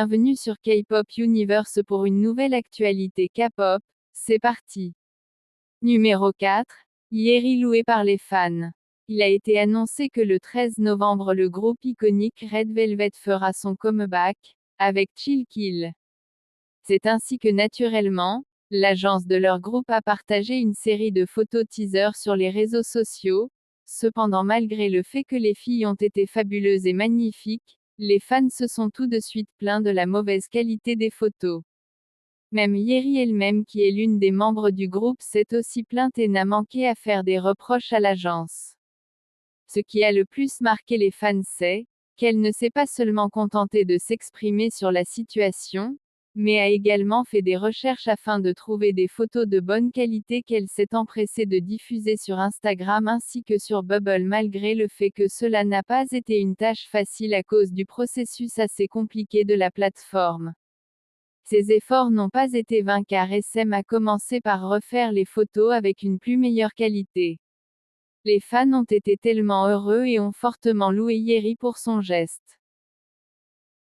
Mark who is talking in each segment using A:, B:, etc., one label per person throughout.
A: bienvenue sur K-Pop Universe pour une nouvelle actualité K-pop, c'est parti. Numéro 4. Yeri loué par les fans. Il a été annoncé que le 13 novembre le groupe iconique Red Velvet fera son comeback, avec Chill Kill. C'est ainsi que naturellement, l'agence de leur groupe a partagé une série de photos teasers sur les réseaux sociaux. Cependant, malgré le fait que les filles ont été fabuleuses et magnifiques, les fans se sont tout de suite plaints de la mauvaise qualité des photos. Même Yeri elle-même, qui est l'une des membres du groupe, s'est aussi plainte et n'a manqué à faire des reproches à l'agence. Ce qui a le plus marqué les fans, c'est qu'elle ne s'est pas seulement contentée de s'exprimer sur la situation, mais a également fait des recherches afin de trouver des photos de bonne qualité qu'elle s'est empressée de diffuser sur Instagram ainsi que sur Bubble, malgré le fait que cela n'a pas été une tâche facile à cause du processus assez compliqué de la plateforme. Ces efforts n'ont pas été vains car SM a commencé par refaire les photos avec une plus meilleure qualité. Les fans ont été tellement heureux et ont fortement loué Yeri pour son geste.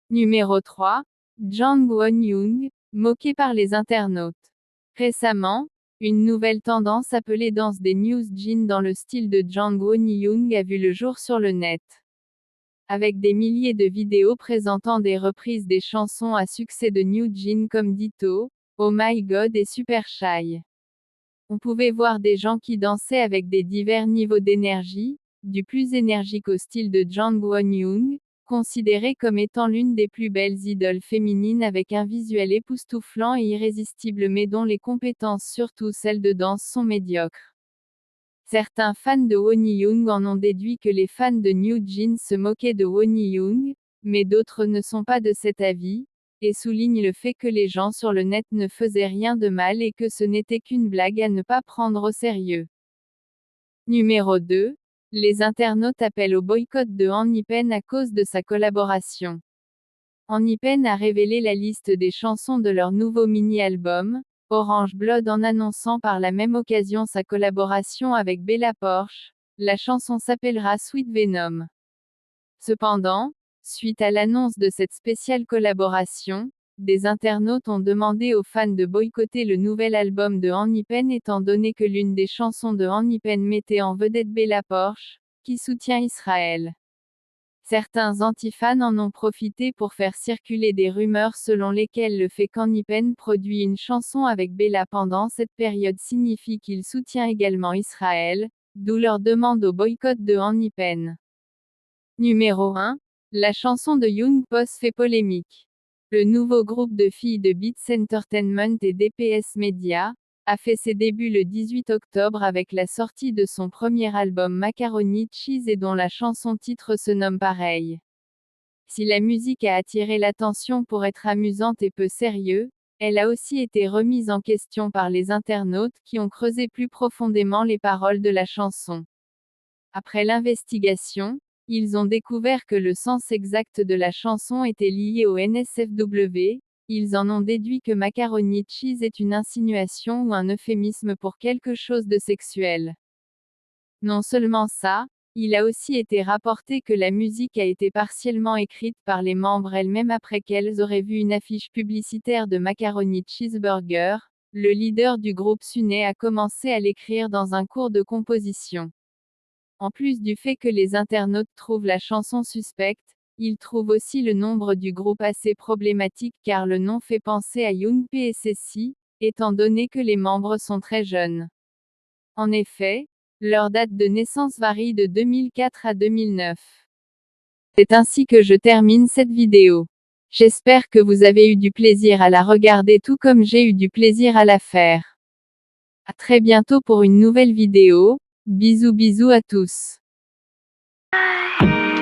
A: Numéro 3. Jang Won-young, moqué par les internautes. Récemment, une nouvelle tendance appelée danse des New Jeans dans le style de Jang Won-young a vu le jour sur le net. Avec des milliers de vidéos présentant des reprises des chansons à succès de New Jeans comme Ditto, Oh My God et Super Shy. On pouvait voir des gens qui dansaient avec des divers niveaux d'énergie, du plus énergique au style de Jang Won-young, considérée comme étant l'une des plus belles idoles féminines avec un visuel époustouflant et irrésistible mais dont les compétences, surtout celles de danse, sont médiocres. Certains fans de Won-young en ont déduit que les fans de New Jeans se moquaient de Won-young, mais d'autres ne sont pas de cet avis, et soulignent le fait que les gens sur le net ne faisaient rien de mal et que ce n'était qu'une blague à ne pas prendre au sérieux. Numéro 2. Les internautes appellent au boycott de Hannipen à cause de sa collaboration. Hannipen a révélé la liste des chansons de leur nouveau mini-album, Orange Blood, en annonçant par la même occasion sa collaboration avec Bella Poarch. La chanson s'appellera Sweet Venom. Cependant, suite à l'annonce de cette spéciale collaboration, des internautes ont demandé aux fans de boycotter le nouvel album de Hannipen étant donné que l'une des chansons de Hannipen mettait en vedette Bella Poarch, qui soutient Israël. Certains antifans en ont profité pour faire circuler des rumeurs selon lesquelles le fait qu'Hannipen produit une chanson avec Bella pendant cette période signifie qu'il soutient également Israël, d'où leur demande au boycott de Hannipen. Numéro 1. La chanson de Young Post fait polémique. Le nouveau groupe de filles de Beats Entertainment et DPS Media a fait ses débuts le 18 octobre avec la sortie de son premier album Macaroni Cheese et dont la chanson titre se nomme pareil. Si la musique a attiré l'attention pour être amusante et peu sérieux, elle a aussi été remise en question par les internautes qui ont creusé plus profondément les paroles de la chanson. Après l'investigation, ils ont découvert que le sens exact de la chanson était lié au NSFW. Ils en ont déduit que Macaroni Cheese est une insinuation ou un euphémisme pour quelque chose de sexuel. Non seulement ça, il a aussi été rapporté que la musique a été partiellement écrite par les membres elles-mêmes après qu'elles auraient vu une affiche publicitaire de Macaroni Cheeseburger. Le leader du groupe Sunay a commencé à l'écrire dans un cours de composition. En plus du fait que les internautes trouvent la chanson suspecte, ils trouvent aussi le nombre du groupe assez problématique car le nom fait penser à Young PSSI, étant donné que les membres sont très jeunes. En effet, leur date de naissance varie de 2004 à 2009. C'est ainsi que je termine cette vidéo. J'espère que vous avez eu du plaisir à la regarder tout comme j'ai eu du plaisir à la faire. À très bientôt pour une nouvelle vidéo. Bisous bisous à tous.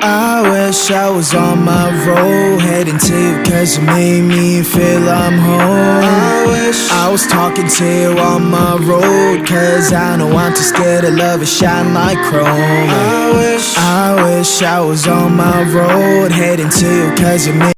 B: I wish I was on my road, heading to you cause you made me feel I'm home. I wish I was talking to you on my road, cause I know I'm too scared to love and shine like chrome. I wish I was on my road, heading to you cause you made